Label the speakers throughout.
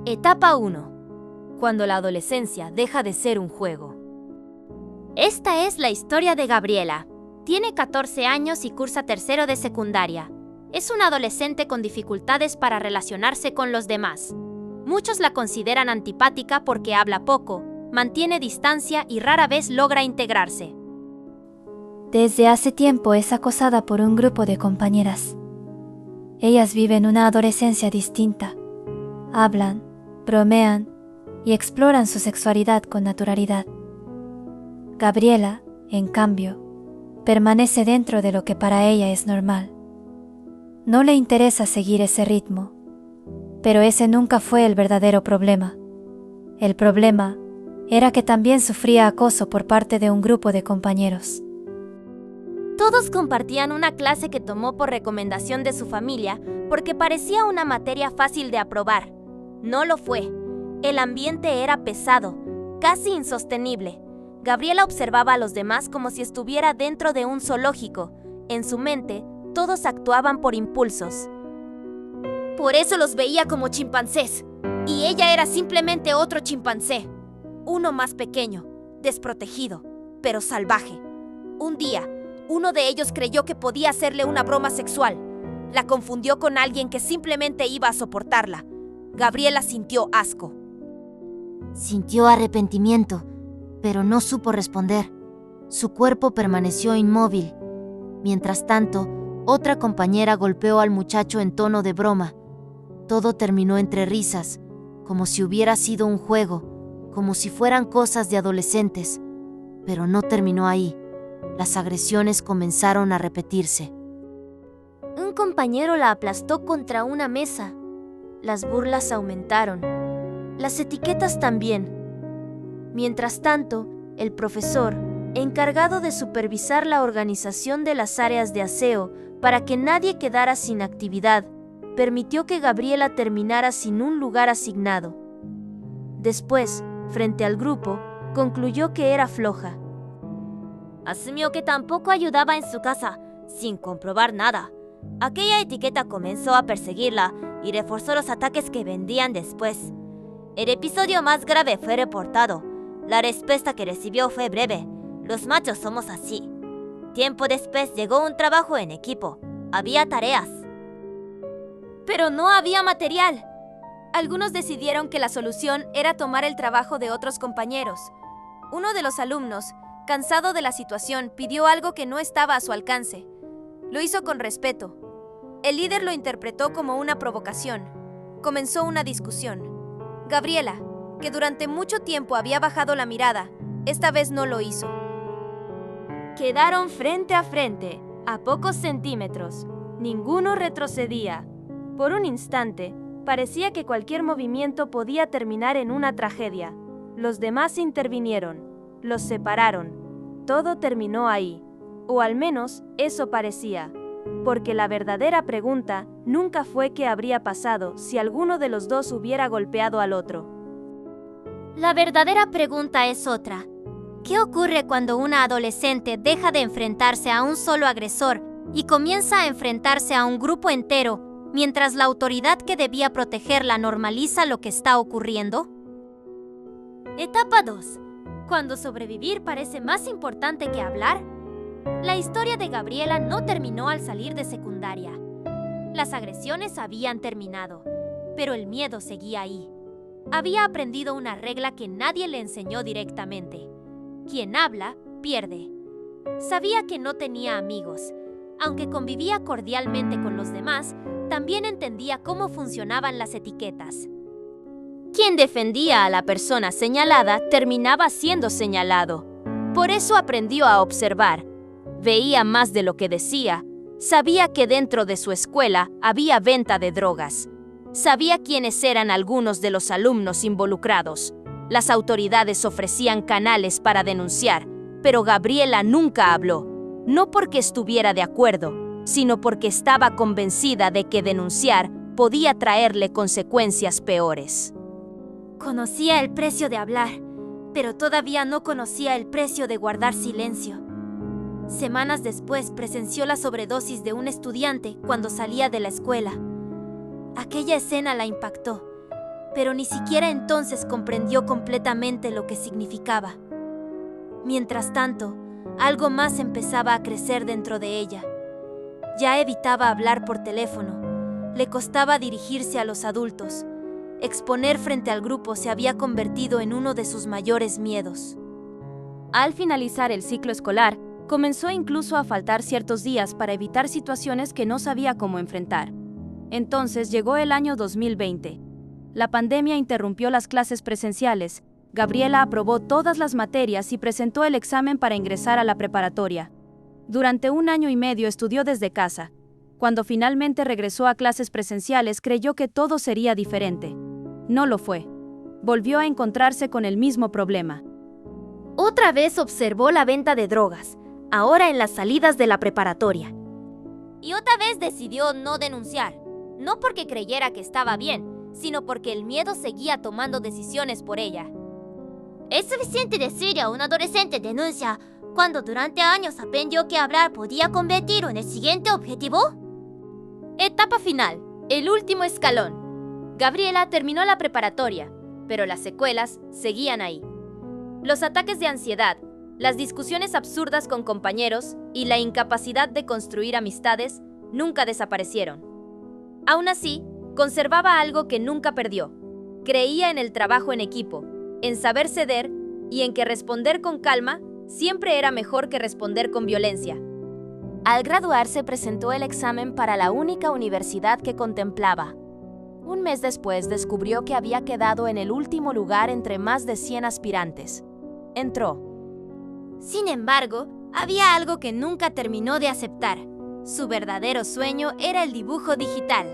Speaker 1: Etapa 1. Cuando la adolescencia deja de ser un juego. Esta es la historia de Gabriela. Tiene 14 años y cursa tercero de secundaria. Es una adolescente con dificultades para relacionarse con los demás. Muchos la consideran antipática porque habla poco, mantiene distancia y rara vez logra integrarse.
Speaker 2: Desde hace tiempo es acosada por un grupo de compañeras. Ellas viven una adolescencia distinta. Hablan, bromean y exploran su sexualidad con naturalidad. Gabriela, en cambio, permanece dentro de lo que para ella es normal. No le interesa seguir ese ritmo, pero ese nunca fue el verdadero problema. El problema era que también sufría acoso por parte de un grupo de compañeros.
Speaker 1: Todos compartían una clase que tomó por recomendación de su familia porque parecía una materia fácil de aprobar. No lo fue. El ambiente era pesado, casi insostenible. Gabriela observaba a los demás como si estuviera dentro de un zoológico. En su mente, todos actuaban por impulsos. Por eso los veía como chimpancés, y ella era simplemente otro chimpancé. Uno más pequeño, desprotegido, pero salvaje. Un día, uno de ellos creyó que podía hacerle una broma sexual. La confundió con alguien que simplemente iba a soportarla. Gabriela sintió asco.
Speaker 3: Sintió arrepentimiento, pero no supo responder. Su cuerpo permaneció inmóvil. Mientras tanto, otra compañera golpeó al muchacho en tono de broma. Todo terminó entre risas, como si hubiera sido un juego, como si fueran cosas de adolescentes. Pero no terminó ahí. Las agresiones comenzaron a repetirse.
Speaker 1: Un compañero la aplastó contra una mesa. Las burlas aumentaron. Las etiquetas también. Mientras tanto, el profesor, encargado de supervisar la organización de las áreas de aseo para que nadie quedara sin actividad, permitió que Gabriela terminara sin un lugar asignado. Después, frente al grupo, concluyó que era floja. Asumió que tampoco ayudaba en su casa, sin comprobar nada. Aquella etiqueta comenzó a perseguirla y reforzó los ataques que vendían después. El episodio más grave fue reportado. La respuesta que recibió fue breve. Los machos somos así. Tiempo después llegó un trabajo en equipo. Había tareas. Pero no había material. Algunos decidieron que la solución era tomar el trabajo de otros compañeros. Uno de los alumnos, cansado de la situación, pidió algo que no estaba a su alcance. Lo hizo con respeto. El líder lo interpretó como una provocación. Comenzó una discusión. Gabriela, que durante mucho tiempo había bajado la mirada, esta vez no lo hizo. Quedaron frente a frente, a pocos centímetros. Ninguno retrocedía. Por un instante, parecía que cualquier movimiento podía terminar en una tragedia. Los demás intervinieron. Los separaron. Todo terminó ahí. O al menos eso parecía. Porque la verdadera pregunta nunca fue qué habría pasado si alguno de los dos hubiera golpeado al otro. La verdadera pregunta es otra. ¿Qué ocurre cuando una adolescente deja de enfrentarse a un solo agresor y comienza a enfrentarse a un grupo entero, mientras la autoridad que debía protegerla normaliza lo que está ocurriendo? Etapa 2. Cuando sobrevivir parece más importante que hablar. La historia de Gabriela no terminó al salir de secundaria. Las agresiones habían terminado, pero el miedo seguía ahí. Había aprendido una regla que nadie le enseñó directamente. Quien habla, pierde. Sabía que no tenía amigos. Aunque convivía cordialmente con los demás, también entendía cómo funcionaban las etiquetas. Quien defendía a la persona señalada terminaba siendo señalado. Por eso aprendió a observar. Veía más de lo que decía. Sabía que dentro de su escuela había venta de drogas. Sabía quiénes eran algunos de los alumnos involucrados. Las autoridades ofrecían canales para denunciar, pero Gabriela nunca habló. No porque estuviera de acuerdo, sino porque estaba convencida de que denunciar podía traerle consecuencias peores. Conocía el precio de hablar, pero todavía no conocía el precio de guardar silencio. Semanas después presenció la sobredosis de un estudiante cuando salía de la escuela. Aquella escena la impactó. pero ni siquiera entonces comprendió completamente lo que significaba. Mientras tanto, algo más empezaba a crecer dentro de ella. Ya evitaba hablar por teléfono, le costaba dirigirse a los adultos. Exponer frente al grupo se había convertido en uno de sus mayores miedos. Al finalizar el ciclo escolar, comenzó incluso a faltar ciertos días para evitar situaciones que no sabía cómo enfrentar. Entonces llegó el año 2020. La pandemia interrumpió las clases presenciales. Gabriela aprobó todas las materias y presentó el examen para ingresar a la preparatoria. Durante 1 año y medio estudió desde casa. Cuando finalmente regresó a clases presenciales, creyó que todo sería diferente. No lo fue. Volvió a encontrarse con el mismo problema. Otra vez observó la venta de drogas, ahora en las salidas de la preparatoria. Y otra vez decidió no denunciar, no porque creyera que estaba bien, sino porque el miedo seguía tomando decisiones por ella. ¿Es suficiente decirle a un adolescente denuncia cuando durante años aprendió que hablar podía convertirlo en el siguiente objetivo? Etapa final, el último escalón. Gabriela terminó la preparatoria, pero las secuelas seguían ahí. Los ataques de ansiedad, las discusiones absurdas con compañeros y la incapacidad de construir amistades nunca desaparecieron. Aún así, conservaba algo que nunca perdió. Creía en el trabajo en equipo, en saber ceder y en que responder con calma siempre era mejor que responder con violencia. Al graduarse, presentó el examen para la única universidad que contemplaba. 1 mes después, descubrió que había quedado en el último lugar entre más de 100 aspirantes. Entró. Sin embargo, había algo que nunca terminó de aceptar. Su verdadero sueño era el dibujo digital.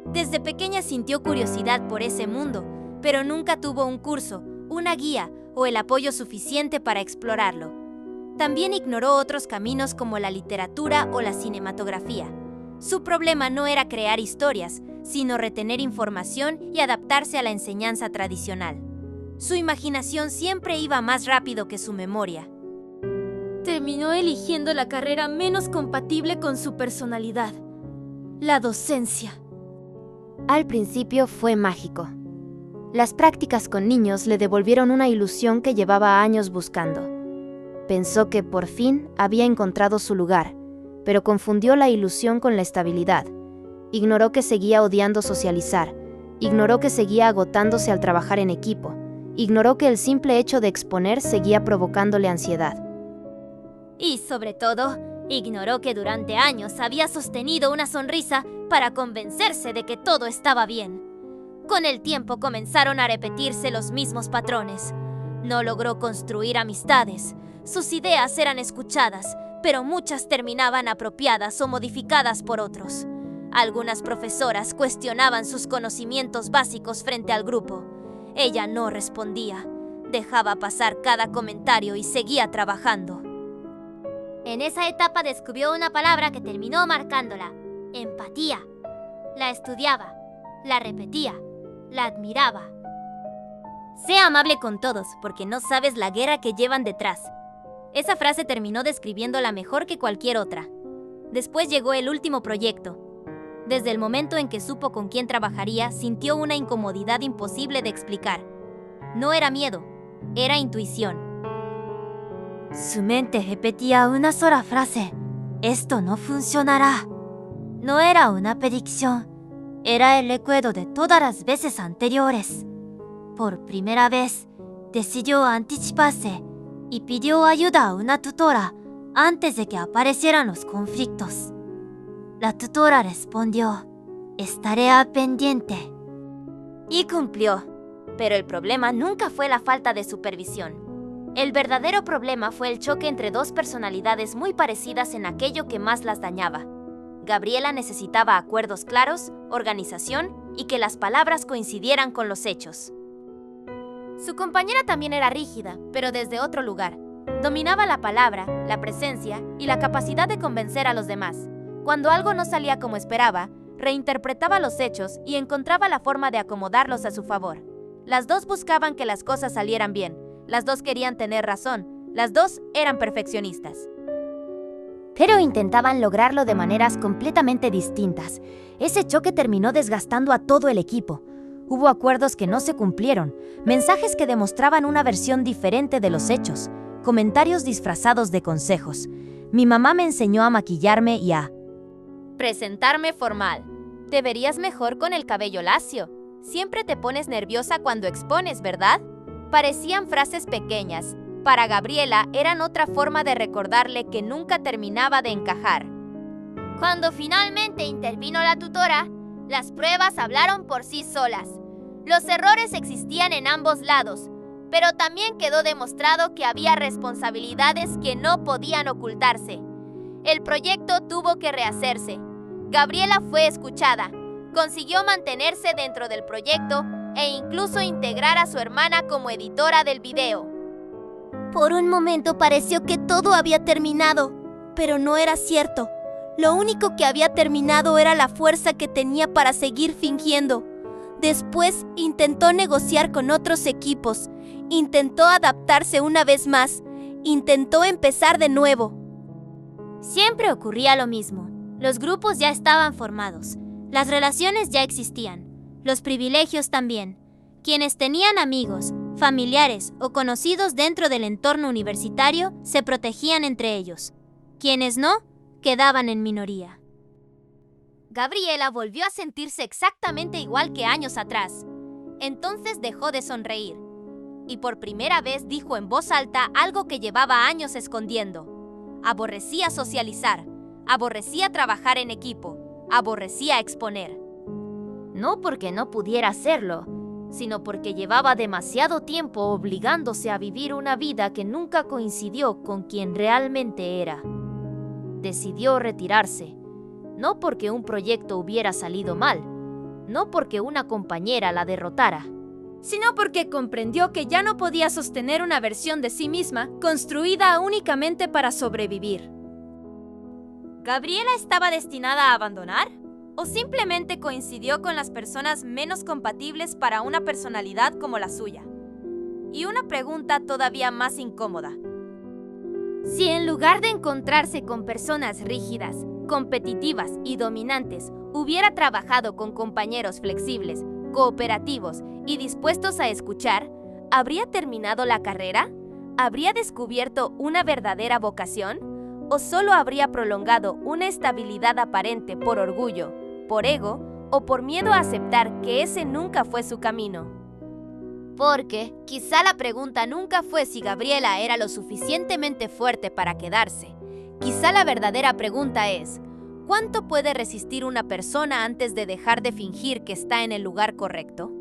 Speaker 1: Desde pequeña sintió curiosidad por ese mundo, pero nunca tuvo un curso, una guía o el apoyo suficiente para explorarlo. También ignoró otros caminos como la literatura o la cinematografía. Su problema no era crear historias, sino retener información y adaptarse a la enseñanza tradicional. Su imaginación siempre iba más rápido que su memoria. Terminó eligiendo la carrera menos compatible con su personalidad: la docencia. Al principio fue mágico. Las prácticas con niños le devolvieron una ilusión que llevaba años buscando. Pensó que por fin había encontrado su lugar, pero confundió la ilusión con la estabilidad. Ignoró que seguía odiando socializar, ignoró que seguía agotándose al trabajar en equipo, ignoró que el simple hecho de exponer seguía provocándole ansiedad. Y sobre todo, ignoró que durante años había sostenido una sonrisa para convencerse de que todo estaba bien. Con el tiempo comenzaron a repetirse los mismos patrones. No logró construir amistades. Sus ideas eran escuchadas, pero muchas terminaban apropiadas o modificadas por otros. Algunas profesoras cuestionaban sus conocimientos básicos frente al grupo. Ella no respondía. Dejaba pasar cada comentario y seguía trabajando. En esa etapa descubrió una palabra que terminó marcándola: empatía. La estudiaba, la repetía, la admiraba. Sé amable con todos, porque no sabes la guerra que llevan detrás. Esa frase terminó describiéndola mejor que cualquier otra. Después llegó el último proyecto. Desde el momento en que supo con quién trabajaría, sintió una incomodidad imposible de explicar. No era miedo, era intuición. Su mente repetía una sola frase: esto no funcionará. No era una predicción, era el recuerdo de todas las veces anteriores. Por primera vez, decidió anticiparse y pidió ayuda a una tutora antes de que aparecieran los conflictos. La tutora respondió: estaré al pendiente. Y cumplió. Pero el problema nunca fue la falta de supervisión. El verdadero problema fue el choque entre dos personalidades muy parecidas en aquello que más las dañaba. Gabriela necesitaba acuerdos claros, organización y que las palabras coincidieran con los hechos. Su compañera también era rígida, pero desde otro lugar. Dominaba la palabra, la presencia y la capacidad de convencer a los demás. Cuando algo no salía como esperaba, reinterpretaba los hechos y encontraba la forma de acomodarlos a su favor. Las dos buscaban que las cosas salieran bien. Las dos querían tener razón. Las dos eran perfeccionistas. Pero intentaban lograrlo de maneras completamente distintas. Ese choque terminó desgastando a todo el equipo. Hubo acuerdos que no se cumplieron, mensajes que demostraban una versión diferente de los hechos, comentarios disfrazados de consejos. Mi mamá me enseñó a maquillarme y a
Speaker 4: presentarme formal. Deberías mejor con el cabello lacio. Siempre te pones nerviosa cuando expones, ¿verdad? Parecían frases pequeñas. Para Gabriela eran otra forma de recordarle que nunca terminaba de encajar. Cuando finalmente intervino la tutora, las pruebas hablaron por sí solas. Los errores existían en ambos lados, pero también quedó demostrado que había responsabilidades que no podían ocultarse. El proyecto tuvo que rehacerse. Gabriela fue escuchada, consiguió mantenerse dentro del proyecto e incluso integrar a su hermana como editora del video.
Speaker 1: Por un momento pareció que todo había terminado, pero no era cierto. Lo único que había terminado era la fuerza que tenía para seguir fingiendo. Después intentó negociar con otros equipos, intentó adaptarse una vez más, intentó empezar de nuevo. Siempre ocurría lo mismo. Los grupos ya estaban formados, las relaciones ya existían, los privilegios también. Quienes tenían amigos, familiares o conocidos dentro del entorno universitario se protegían entre ellos. Quienes no, quedaban en minoría. Gabriela volvió a sentirse exactamente igual que años atrás. Entonces dejó de sonreír y por primera vez dijo en voz alta algo que llevaba años escondiendo. Aborrecía socializar, aborrecía trabajar en equipo, aborrecía exponer. No porque no pudiera hacerlo, sino porque llevaba demasiado tiempo obligándose a vivir una vida que nunca coincidió con quien realmente era. Decidió retirarse, no porque un proyecto hubiera salido mal, no porque una compañera la derrotara, sino porque comprendió que ya no podía sostener una versión de sí misma construida únicamente para sobrevivir. ¿Gabriela estaba destinada a abandonar? ¿O simplemente coincidió con las personas menos compatibles para una personalidad como la suya? Y una pregunta todavía más incómoda. Si en lugar de encontrarse con personas rígidas, competitivas y dominantes, hubiera trabajado con compañeros flexibles, cooperativos y dispuestos a escuchar, ¿habría terminado la carrera? ¿Habría descubierto una verdadera vocación? ¿O solo habría prolongado una estabilidad aparente por orgullo, por ego o por miedo a aceptar que ese nunca fue su camino? Porque quizá la pregunta nunca fue si Gabriela era lo suficientemente fuerte para quedarse. Quizá la verdadera pregunta es, ¿cuánto puede resistir una persona antes de dejar de fingir que está en el lugar correcto?